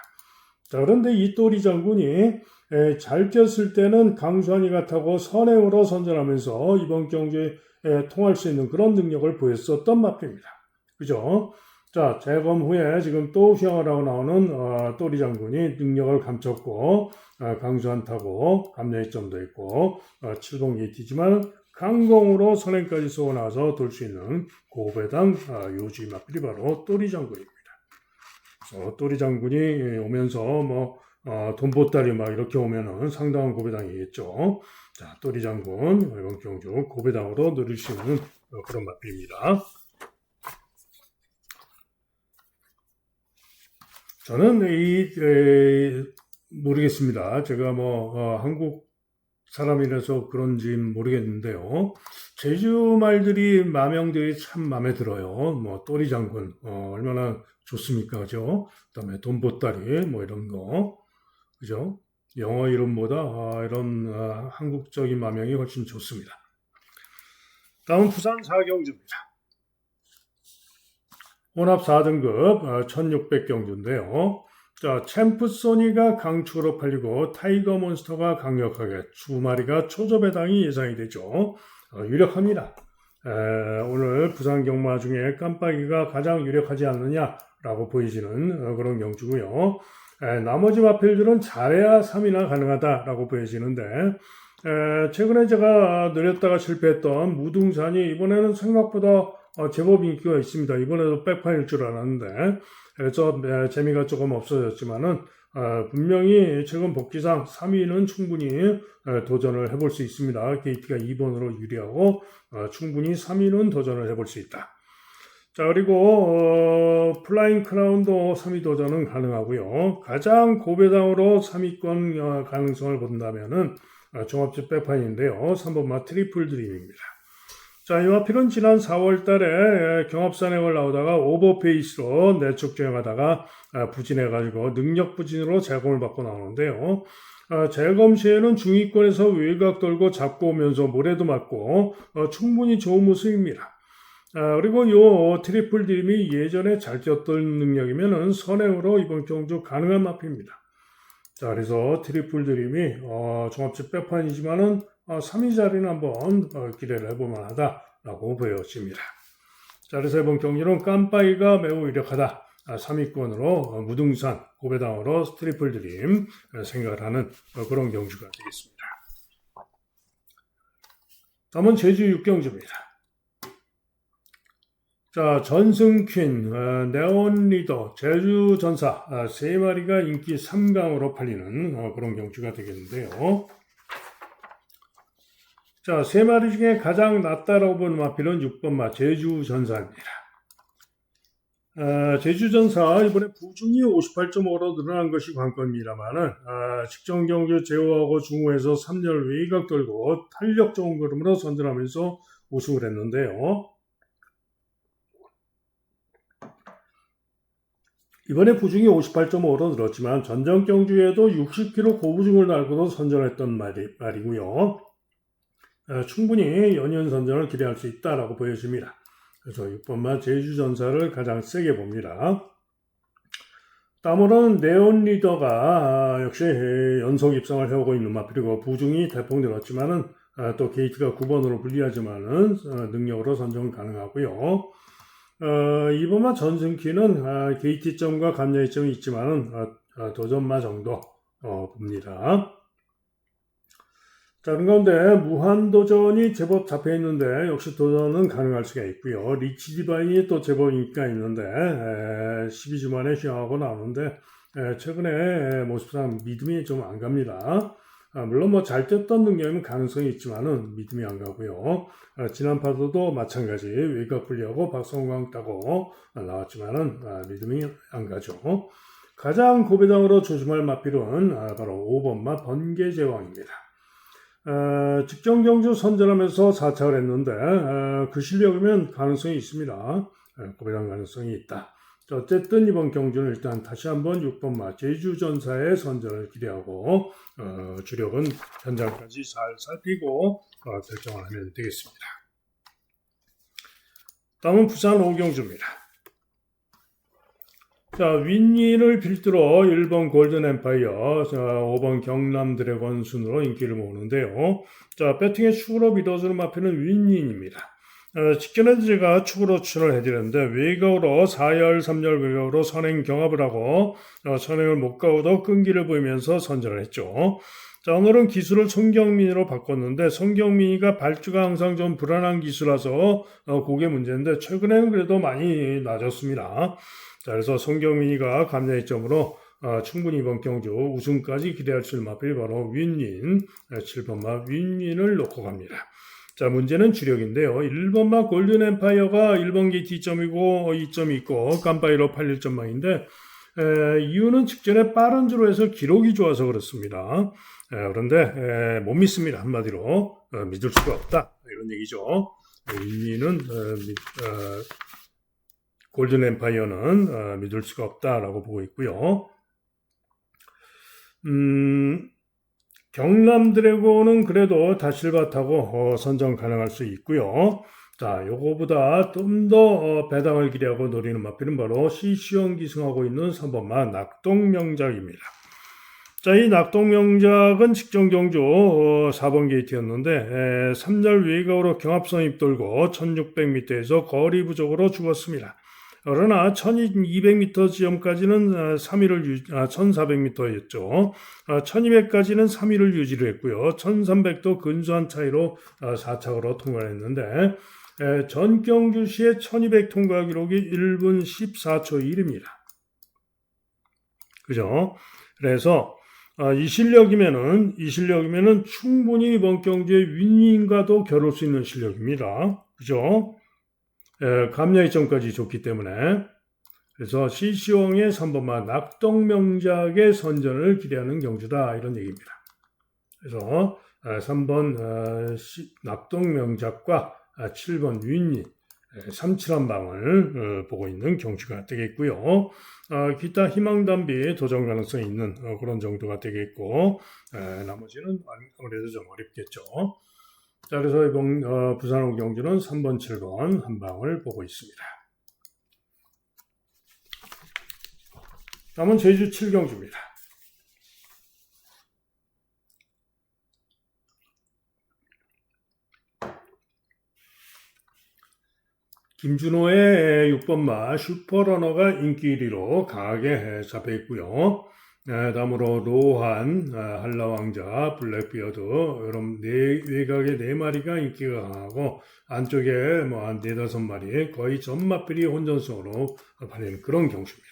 Speaker 1: 자, 그런데 이 또리 장군이 잘 뛰었을 때는 강수환이 같다고 선행으로 선전하면서 이번 경주에 통할 수 있는 그런 능력을 보였었던 마필입니다. 그죠? 자, 재검 후에 지금 또 휴양을 하고 나오는 또리 장군이 능력을 감췄고 강수환 타고 감량점도 있고 7번 게이트지만 강공으로 선행까지 쏘고 나서 돌 수 있는 고배당 요지 마필이 바로 또리 장군입니다. 그래서 또리 장군이 오면서 뭐 돈보따리 막 이렇게 오면은 상당한 고배당이겠죠. 자, 또리 장군 이번 경주 고배당으로 누릴 수 있는 그런 마필입니다. 저는 모르겠습니다. 제가 뭐 한국 사람이라서 그런지 모르겠는데요. 제주 말들이 마명들이 참 마음에 들어요. 뭐 또리 장군 얼마나 좋습니까, 그죠? 그다음에 돈보따리 뭐 이런 거, 그죠? 영어 이름보다 이런 한국적인 마명이 훨씬 좋습니다. 다음 부산 4경주입니다. 혼합 4등급 1600경주인데요. 자, 챔프 소니가 강축으로 팔리고 타이거 몬스터가 강력하게 두 마리가 초저배당이 예상이 되죠. 유력합니다. 오늘 부산 경마 중에 깜빡이가 가장 유력하지 않느냐라고 보여지는 그런 경주고요. 나머지 마필들은 잘해야 3위나 가능하다라고 보여지는데 최근에 제가 노렸다가 실패했던 무등산이 이번에는 생각보다 제법 인기가 있습니다. 이번에도 백판일 줄 알았는데 그래서 재미가 조금 없어졌지만은 분명히 최근 복귀상 3위는 충분히 도전을 해볼 수 있습니다. 게이트가 2번으로 유리하고 충분히 3위는 도전을 해볼 수 있다. 자, 그리고 플라잉 크라운도 3위 도전은 가능하고요. 가장 고배당으로 3위권 가능성을 본다면은 종합집 백판인데요. 3번마 트리플 드림입니다. 자, 이 마필은 지난 4월 달에 경합산행을 나오다가 오버페이스로 내축 주행하다가 부진해가지고 능력 부진으로 재검을 받고 나오는데요. 재검 시에는 중위권에서 외곽 돌고 잡고 오면서 모래도 맞고 충분히 좋은 모습입니다. 그리고 이 트리플 드림이 예전에 잘 뛰었던 능력이면은 선행으로 이번 경주 가능한 마필입니다. 자, 그래서 트리플 드림이 종합집 백판이지만은 3위 자리는 한번 기대를 해볼만 하다라고 보여집니다. 자, 그래서 이번 경기는 깜빡이가 매우 유력하다. 3위권으로 무등산 고배당으로 트리플 드림 생각을 하는 그런 경주가 되겠습니다. 다음은 제주 6경주입니다. 자, 전승퀸, 네온리더, 제주전사 3마리가 인기 3강으로 팔리는 그런 경주가 되겠는데요. 자, 3마리 중에 가장 낫다라고 보는 마필은 6번마 제주전사입니다. 제주전사 이번에 부중이 58.5로 늘어난 것이 관건입니다만은 직전 경주 제호하고 중후에서 3열 외곽 돌고 탄력 좋은 걸음으로 선전하면서 우승을 했는데요. 이번에 부중이 58.5로 늘었지만 전전 경주에도 60km 고부중을 달고도 선전했던 말이고요. 충분히 연이은 선전을 기대할 수 있다라고 보여집니다. 그래서 6번마 제주전사를 가장 세게 봅니다. 다음으로는 네온리더가 역시 연속 입성을 해오고 있는 마필이고 부중이 대폭 늘었지만은 또 게이트가 9번으로 불리하지만은 능력으로 선정 가능하고요. 2번마 전승키는 게이트점과 감량점이 있지만은 도전마 정도 봅니다. 자, 그런 가운데 무한도전이 제법 잡혀 있는데 역시 도전은 가능할 수가 있고요. 리치 디바인이 또 제법 인기가 있는데 12주 만에 휴양하고 나오는데 최근에 모습상 믿음이 좀 안 갑니다. 물론 뭐 잘 뛰었던 능력이면 가능성이 있지만은 믿음이 안 가고요. 지난 파도도 마찬가지 외곽 분리하고 박성광 따고 나왔지만은 믿음이 안 가죠. 가장 고배당으로 조심할 마필은 바로 5번마 번개제왕입니다. 직전 경주 선전하면서 4착을 했는데 그 실력이면 가능성이 있습니다. 고배당 가능성이 있다. 어쨌든 이번 경주는 일단 다시 한번 6번마 제주전사의 선전을 기대하고 주력은 현장까지 잘 살피고 결정을 하면 되겠습니다. 다음은 부산 오경주입니다. 자, 윈니를 필두로 1번 골든 엠파이어, 5번 경남 드래곤 순으로 인기를 모으는데요. 자, 배팅의 축으로 믿어주는 마필은 윈니입니다. 직전에도 제가 축으로 추천을 해드렸는데 외곽으로 4열, 3열 외곽으로 선행 경합을 하고 선행을 못 가고도 끈기를 보이면서 선전을 했죠. 자, 오늘은 기술을 손경민으로 바꿨는데 손경민이가 발주가 항상 좀 불안한 기수라서 그게 문제인데 최근에는 그래도 많이 나아졌습니다. 자, 그래서 손경민이가 감량이점으로 충분히 이번 경주 우승까지 기대할 수 있는 마필이 바로 윈윈 7번마 윈윈을 놓고 갑니다. 자, 문제는 주력인데요. 1번마 골든 엠파이어가 1번 게이트 2점이고 2점이 있고 깜바이로 81점망인데 이유는 직전에 빠른 주로 해서 기록이 좋아서 그렇습니다. 그런데 못 믿습니다. 한마디로 믿을 수가 없다 이런 얘기죠. 윈윈은 골든 엠파이어는 믿을 수가 없다라고 보고 있고요. 경남 드래곤은 그래도 다실바 타고 선정 가능할 수 있고요. 자, 요거보다 좀 더 배당을 기대하고 노리는 마필은 바로 시시형 기승하고 있는 3번마 낙동명작입니다. 자, 이 낙동명작은 직전 경주 4번 게이트였는데 3열 외곽으로 경합선 입돌고 1600m에서 거리 부족으로 죽었습니다. 그러나 1200m 지점까지는 1400m였죠. 1200까지는 3위를 유지를 했고요. 1300도 근소한 차이로 4착으로 통과를 했는데 전 경주 시의 1200 통과 기록이 1분 14초 1입니다. 그죠? 그래서 이 실력이면은 충분히 이번 경주의 윈윈과도 겨룰 수 있는 실력입니다. 그죠? 감량이점까지 좋기 때문에 그래서 시시홍의 3번마 낙동명작의 선전을 기대하는 경주다 이런 얘기입니다. 그래서 3번 낙동명작과 7번 윈윈 3,7한 방을 보고 있는 경주가 되겠고요. 기타 희망담비 도전 가능성이 있는 그런 정도가 되겠고 나머지는 아무래도 좀 어렵겠죠. 자, 그래서 이번 부산 오경주는 3번, 7번 한 방을 보고 있습니다. 다음은 제주 7경주입니다. 김준호의 6번마 슈퍼러너가 인기 1위로 강하게 잡혀 있고요. 다음으로 로한, 한라왕자, 블랙비어드 이런 외곽의 4마리가 인기가 강하고 안쪽에 한 4-5마리 거의 전마필이 혼전성으로 팔리는 그런 경주입니다.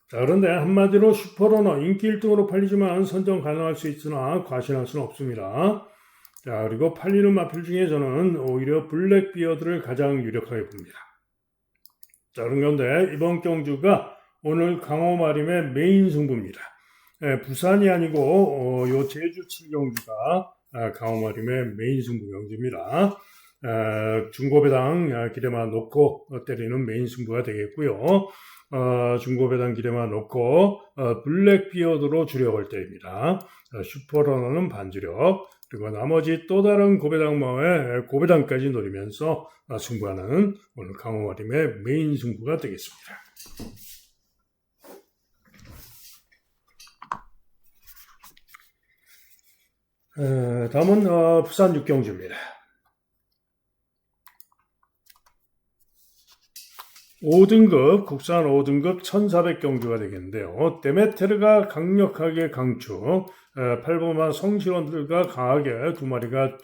Speaker 1: 자, 그런데 한마디로 슈퍼러너 인기 1등으로 팔리지만 선정 가능할 수 있으나 과신할 수는 없습니다. 자, 그리고 팔리는 마필 중에 저는 오히려 블랙비어드를 가장 유력하게 봅니다. 자, 그런데 이번 경주가 오늘 강호마림의 메인 승부입니다. 부산이 아니고 요 제주 7경주가 강호마림의 메인 승부 경주입니다. 중고배당 기대만 놓고 때리는 메인 승부가 되겠고요. 중고배당 기대만 놓고 블랙비어드로 주력을 때립니다. 슈퍼러너는 반주력 그리고 나머지 또 다른 고배당마의 고배당까지 노리면서 승부하는 오늘 강호마림의 메인 승부가 되겠습니다. 다음은 부산 6경주입니다. 5등급, 국산 5등급 1400경주가 되겠는데요. 데메테르가 강력하게 강추, 8번마 성실원들과 강하게 두 마리가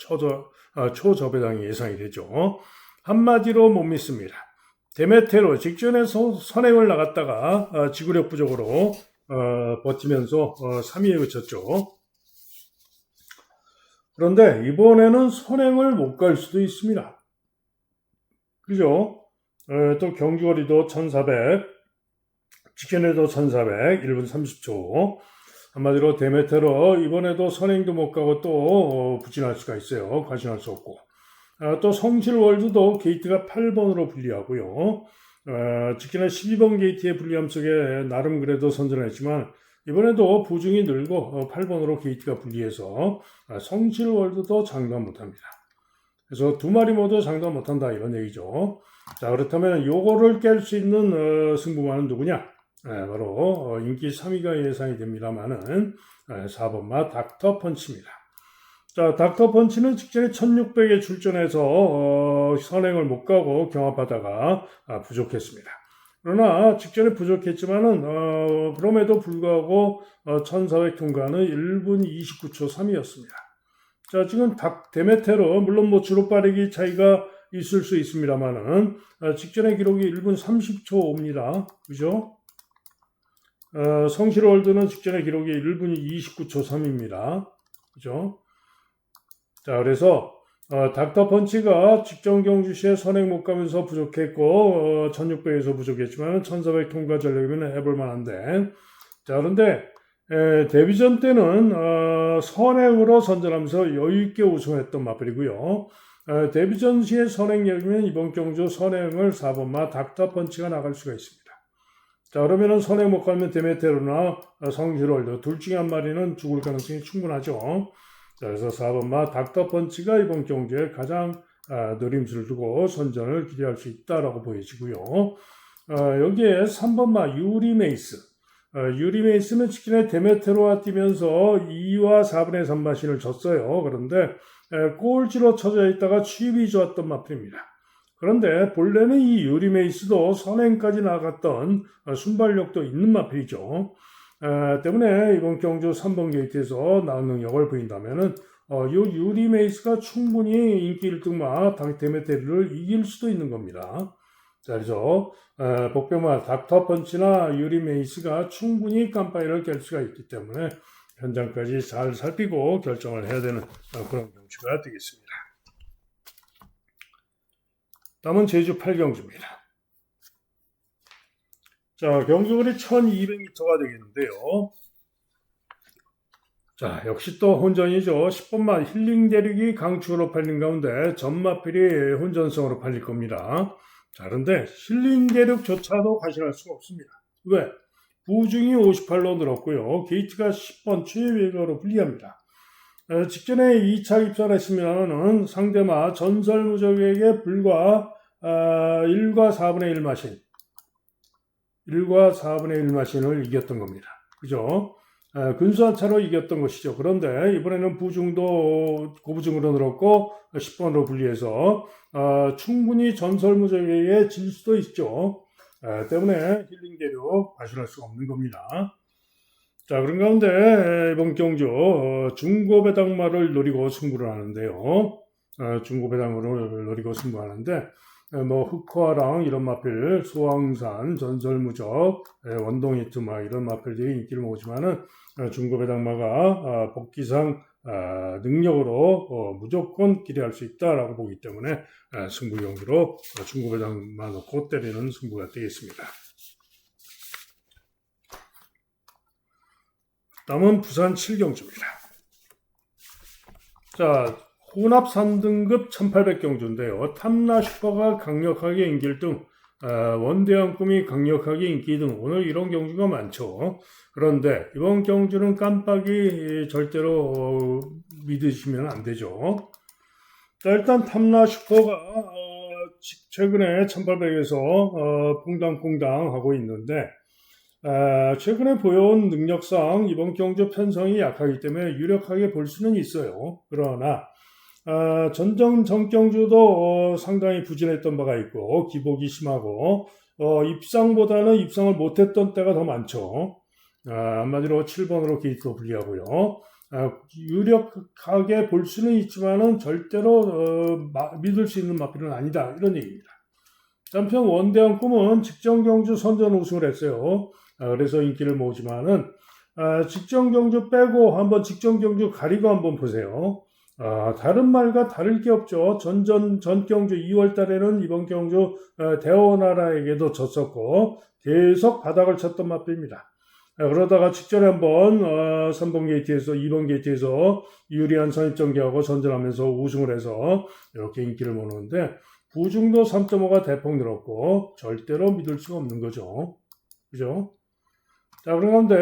Speaker 1: 초저배당이 예상이 되죠. 한마디로 못 믿습니다. 데메테로 직전에 선행을 나갔다가 지구력 부족으로 버티면서 3위에 그쳤죠. 그런데 이번에는 선행을 못 갈 수도 있습니다. 그죠? 또 경주거리도 1400, 직전에도 1400, 1분 30초. 한마디로 데메테로 이번에도 선행도 못 가고 또 부진할 수가 있어요. 과신할 수 없고. 또 성실월드도 게이트가 8번으로 불리하고요. 직전에 12번 게이트의 불리함 속에 나름 그래도 선전했지만 이번에도 부중이 늘고 8번으로 게이트가 불리해서 성실월드도 장담 못합니다. 그래서 두 마리 모두 장담 못한다 이런 얘기죠. 자, 그렇다면 요거를 깰 수 있는 승부마는 누구냐? 바로 인기 3위가 예상이 됩니다만은 4번마 닥터펀치입니다. 자, 닥터펀치는 직전에 1600에 출전해서 선행을 못 가고 경합하다가 부족했습니다. 그러나 직전에 부족했지만은 그럼에도 불구하고 1400 통과는 1분 29초 3이었습니다. 자, 지금 데메테로 물론 뭐 주로 빠르기 차이가 있을 수 있습니다만은 직전의 기록이 1분 30초 5입니다. 그죠? 성실월드는 직전의 기록이 1분 29초 3입니다. 그죠? 자, 그래서 닥터펀치가 직전 경주 시에 선행 못 가면서 부족했고 1600에서 부족했지만 1400 통과 전력이면 해볼 만한데, 자, 그런데 데뷔전 때는 선행으로 선전하면서 여유있게 우승했던 마필이고요. 데뷔전 시에 선행력이면 이번 경주 선행을 4번마 닥터펀치가 나갈 수가 있습니다. 자, 그러면은 선행 못 가면 데메테로나 성실월드 둘 중에 한 마리는 죽을 가능성이 충분하죠. 자, 그래서 4번마 닥터펀치가 이번 경주에 가장 노림수를 두고 선전을 기대할 수 있다라고 보여지고요. 여기에 3번마 유리메이스. 유리메이스는 직전에 데메테로와 뛰면서 2와 4분의 3 마신을 졌어요. 그런데 꼴찌로 쳐져 있다가 취입이 좋았던 마필입니다. 그런데 본래는 이 유리메이스도 선행까지 나갔던 순발력도 있는 마필이죠. 때문에 이번 경주 3번 게이트에서 나은 능력을 보인다면은 이 유리메이스가 충분히 인기 1등마 데메테르를 이길 수도 있는 겁니다. 자, 그래서 복병마 닥터펀치나 유리메이스가 충분히 깜빡이를 깰 수가 있기 때문에 현장까지 잘 살피고 결정을 해야 되는 그런 경주가 되겠습니다. 다음은 제주 8경주입니다. 자, 경주거리 1200m가 되겠는데요. 자, 역시 또 혼전이죠. 10번마 힐링 대륙이 강추로 팔린 가운데 전마필이 혼전성으로 팔릴 겁니다. 자, 그런데 힐링 대륙조차도 과신할 수가 없습니다. 왜? 부중이 58로 늘었고요. 게이트가 10번 최외가로 불리합니다. 직전에 2차 입사를 했으면 상대마 전설무적에게 불과 1과 4분의 1 마신 1과 4분의 1 마신을 이겼던 겁니다. 그죠? 근소한 차로 이겼던 것이죠. 그런데 이번에는 부중도 고부중으로 늘었고 10번으로 분리해서 충분히 전설무적에게 질 수도 있죠. 때문에 힐링 대륙 과신할 수가 없는 겁니다. 자, 그런 가운데 이번 경주 중고배당마를 노리고 승부를 하는데요. 중고배당마를 노리고 승부하는데 뭐 흑화랑 이런 마필, 소왕산, 전설무적, 원동히트마 이런 마필들이 인기를 모으지만은 중고배당마가 복귀상 능력으로 무조건 기대할 수 있다라고 보기 때문에 승부 경기로 중고배당마 놓고 때리는 승부가 되겠습니다. 다음은 부산 7경주입니다. 자, 혼합 3등급 1800경주인데요. 탐라 슈퍼가 강력하게 인기 1등, 원대한 꿈이 강력하게 인기 2등. 오늘 이런 경주가 많죠. 그런데 이번 경주는 깜빡이 절대로 믿으시면 안 되죠. 자, 일단 탐라 슈퍼가 최근에 1800에서 퐁당퐁당 하고 있는데 최근에 보여온 능력상 이번 경주 편성이 약하기 때문에 유력하게 볼 수는 있어요. 그러나 전경주도 상당히 부진했던 바가 있고 기복이 심하고 입상보다는 입상을 못했던 때가 더 많죠. 한마디로 7번으로 게이트로 불리하고요. 유력하게 볼 수는 있지만은 절대로 믿을 수 있는 마필은 아니다. 이런 얘기입니다. 한편 원대한 꿈은 직전 경주 선전 우승을 했어요. 그래서 인기를 모으지만은 직전 경주 빼고 한번 직전 경주 가리고 한번 보세요. 다른 말과 다를 게 없죠. 전 경주 2월 달에는 이번 경주 대원나라에게도 졌었고 계속 바닥을 쳤던 마필입니다. 그러다가 직전에 한번 3번 게이트에서 2번 게이트에서 유리한 선입전개하고 전전하면서 우승을 해서 이렇게 인기를 모으는데 부중도 3.5가 대폭 늘었고 절대로 믿을 수가 없는 거죠. 그죠? 자, 그런데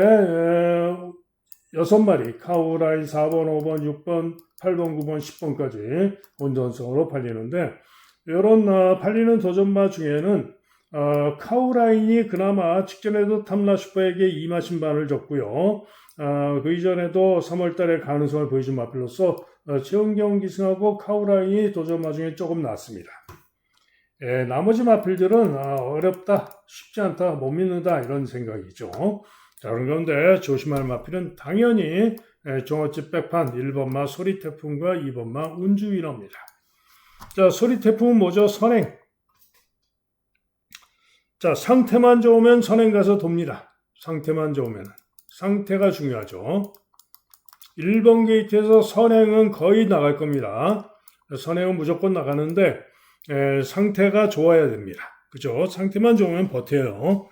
Speaker 1: 6마리 카우라인 4번, 5번, 6번, 8번, 9번, 10번까지 온전성으로 팔리는데 이런 팔리는 도전마 중에는 카우라인이 그나마 직전에도 탐라슈퍼에게 2마신반을 줬고요. 그 이전에도 3월달에 가능성을 보여준 마필로서 최은경 기승하고 카우라인이 도전마 중에 조금 낫습니다. 나머지 마필들은 어렵다, 쉽지 않다, 못 믿는다 이런 생각이죠. 자, 그런데 조심할 마필은 당연히 종합집 백판 1번마 소리태풍과 2번마 운주위너입니다. 자, 소리태풍은 뭐죠? 선행. 자, 상태만 좋으면 선행 가서 돕니다. 상태만 좋으면. 상태가 중요하죠. 1번 게이트에서 선행은 거의 나갈 겁니다. 선행은 무조건 나가는데 상태가 좋아야 됩니다. 그죠? 상태만 좋으면 버텨요.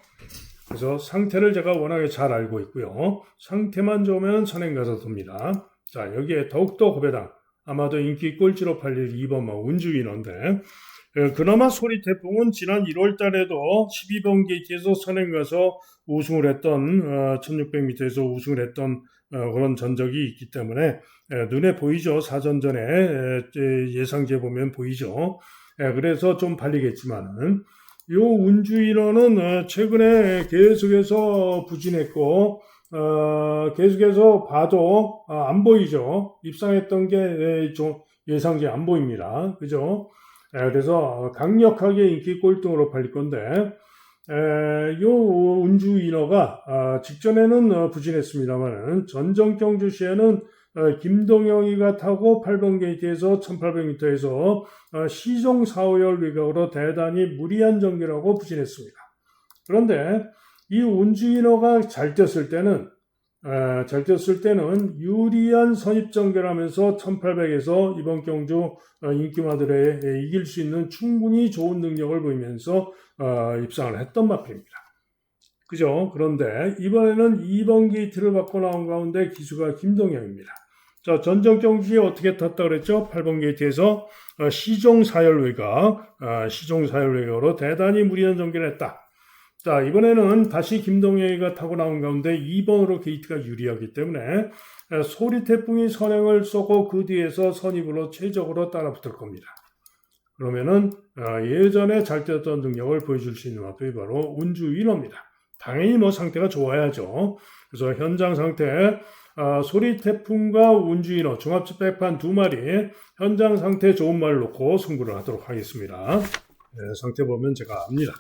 Speaker 1: 그래서 상태를 제가 워낙에 잘 알고 있고요. 상태만 좋으면 선행 가서 돕니다. 자, 여기에 더욱더 고배당. 아마도 인기 꼴찌로 팔릴 2번마 운주위너인데 그나마 소리태풍은 지난 1월 달에도 12번 게이트에서 선행 가서 우승을 했던 1600m에서 우승을 했던 그런 전적이 있기 때문에 눈에 보이죠. 사전전에 예상제 보면 보이죠. 그래서 좀 팔리겠지만은 요 운주위너는 최근에 계속해서 부진했고 계속해서 봐도 안 보이죠. 입상했던 게 예상제 안 보입니다. 그죠? 그래서 강력하게 인기 꼴등으로 팔릴 건데 요 운주위너가 직전에는 부진했습니다만 전전 경주 시에는 김동영이가 타고 8번 게이트에서 1800m에서 시종 4호열 외곽으로 대단히 무리한 전개라고 부진했습니다. 그런데 이 운주위너가 잘 뛰었을 때는 유리한 선입전개를 하면서 1800에서 이번 경주 인기마들에 이길 수 있는 충분히 좋은 능력을 보이면서 입상을 했던 마필입니다. 그죠? 그런데 이번에는 2번 게이트를 받고 나온 가운데 기수가 김동영입니다. 자, 전전 경주에 어떻게 탔다 그랬죠? 8번 게이트에서 시종 4열 외곽으로 대단히 무리한 전개를 했다. 자, 이번에는 다시 김동영이가 타고 나온 가운데 2번으로 게이트가 유리하기 때문에 소리태풍이 선행을 쏘고 그 뒤에서 선입으로 최적으로 따라붙을 겁니다. 그러면은 예전에 잘 뛰었던 능력을 보여줄 수 있는 마필이 바로 운주위너입니다. 당연히 뭐 상태가 좋아야죠. 그래서 현장 상태 소리태풍과 운주위너 종합집 백판 2마리 현장 상태 좋은 말을 놓고 승부를 하도록 하겠습니다. 상태 보면 제가 압니다.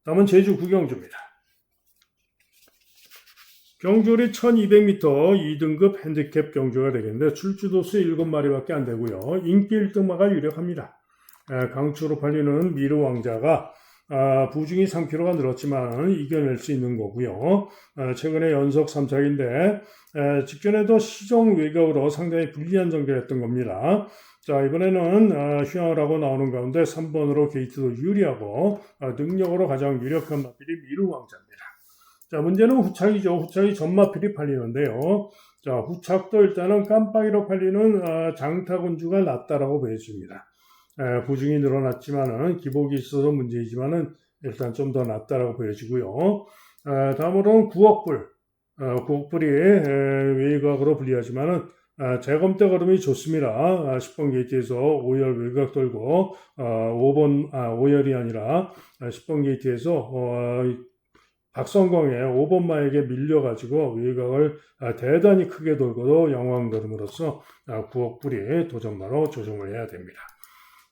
Speaker 1: 다음은 제주 구경주입니다. 경주리 1200m 2등급 핸디캡 경주가 되겠는데 출주도수 7마리밖에 안 되고요. 인기 1등마가 유력합니다. 강추로 팔리는 미르왕자가 부중이 3kg가 늘었지만 이겨낼 수 있는 거고요. 최근에 연속 3착인데 직전에도 시종 외곽으로 상당히 불리한 전개를 했던 겁니다. 자, 이번에는 휴양을 하고 나오는 가운데 3번으로 게이트도 유리하고 능력으로 가장 유력한 마필이 미르왕자입니다. 자, 문제는 후착이죠. 후착이 전마필이 팔리는데요. 자, 후착도 일단은 깜빡이로 팔리는 장타군주가 낫다라고 보여집니다. 부중이 늘어났지만은 기복이 있어서 문제이지만은 일단 좀 더 낫다라고 보여지고요. 다음으로는 구억불. 구억불이 외곽으로 불리하지만은 재검대 걸음이 좋습니다. 10번 게이트에서 5열 외곽 돌고 5열이 아니라 10번 게이트에서 박성광의 5번마에게 밀려가지고 외곽을 대단히 크게 돌고도 영왕 걸음으로써 구억불이 도전마로 조정을 해야 됩니다.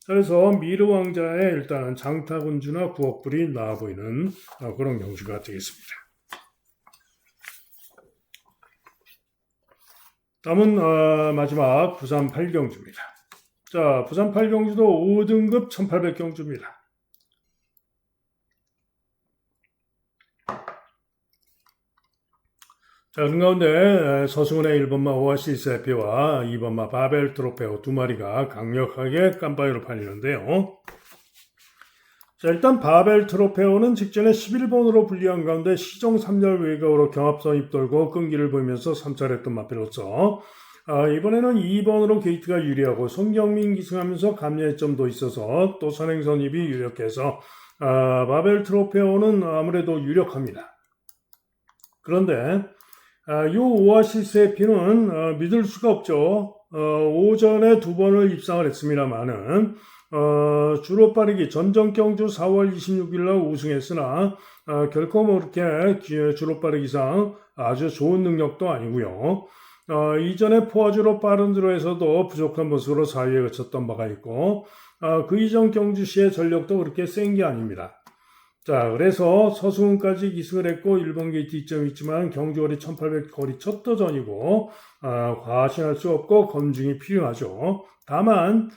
Speaker 1: 그래서 미르왕자의 일단은 장타군주나 구억불이 나아 보이는 그런 경주가 되겠습니다. 다음은 마지막 부산 8경주입니다. 자, 부산 8경주도 5등급 1800경주입니다. 자, 그 가운데 서승훈의 1번마 오아시스 해피와 2번마 바벨 트로페오 두 마리가 강력하게 깜빠이로 팔리는데요. 자, 일단 바벨 트로페오는 직전에 11번으로 불리한 가운데 시종 3열 외곽으로 경합선 입돌고 끈기를 보이면서 3차례 맞배로서 이번에는 2번으로 게이트가 유리하고 손경민 기승하면서 감리점도 있어서 또 선행선입이 유력해서 바벨 트로페오는 아무래도 유력합니다. 그런데 이 오아시스의 피는 믿을 수가 없죠. 오전에 2번을 입상을 했습니다만은 주로 빠르기 전정경주 4월 26일 날 우승했으나 결코 뭐 이렇게 주로 빠르기상 아주 좋은 능력도 아니고요. 이전에 포화주로 빠른 드로에서도 부족한 모습으로 4위에 그쳤던 바가 있고 그 이전 경주시의 전력도 그렇게 센 게 아닙니다. 자, 그래서 서승훈까지 기승을 했고 1번 게이트 이점이 있지만 경주거리 1800 거리 첫 도전이고 과신할 수 없고 검증이 필요하죠. 다만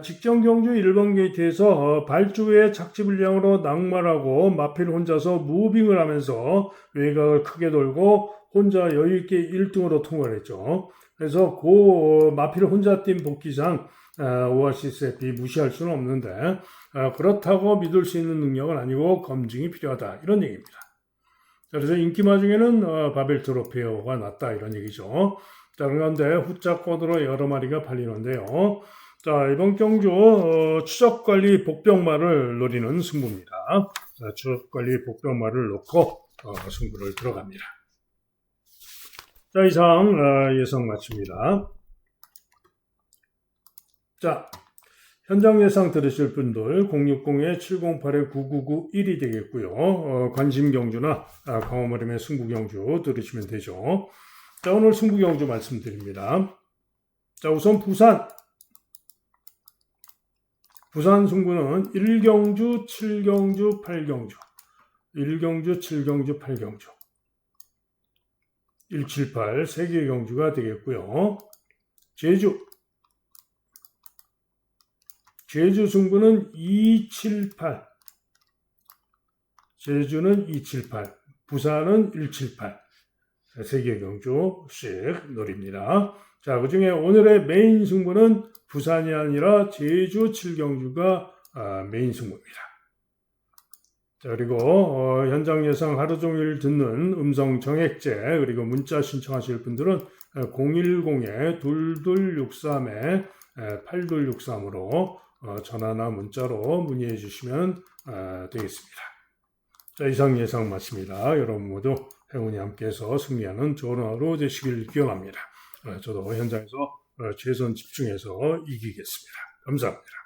Speaker 1: 직전 경주 1번 게이트에서 발주의 착지 불량으로 낙마하고 마필 혼자서 무빙을 하면서 외곽을 크게 돌고 혼자 여유있게 1등으로 통과를 했죠. 그래서 그 마필 혼자 뛴 복귀상 오아시스에 비 무시할 수는 없는데 그렇다고 믿을 수 있는 능력은 아니고 검증이 필요하다 이런 얘기입니다. 그래서 인기마 중에는 바벨 트로페오가 낫다 이런 얘기죠. 자, 그런데 후자권으로 여러 마리가 팔리는데요. 자, 이번 경주 추적관리 복병마를 노리는 승부입니다. 자, 추적관리 복병마를 놓고 승부를 들어갑니다. 자, 이상 예상 마칩니다. 자, 현장 예상 들으실 분들 060-708-9991이 되겠고요. 관심 경주나 강원 어림의 승부 경주 들으시면 되죠. 자, 오늘 승부 경주 말씀드립니다. 자, 우선 부산 승부는 1경주, 7경주, 8경주 1경주, 7경주, 8경주 178 3개의 경주가 되겠고요. 제주 승부는 278 제주는 278 부산은 178 3개의 경주씩 노립니다. 자, 그 중에 오늘의 메인 승부는 부산이 아니라 제주 7경주가 메인 승부입니다. 자, 그리고 현장 예상 하루 종일 듣는 음성 정액제 그리고 문자 신청하실 분들은 010-2263-8263으로 전화나 문자로 문의해 주시면 되겠습니다. 자, 이상 예상 마칩니다. 여러분 모두 행운이 함께해서 승리하는 좋은 하루 되시길 기원합니다. 저도 현장에서 최선 집중해서 이기겠습니다. 감사합니다.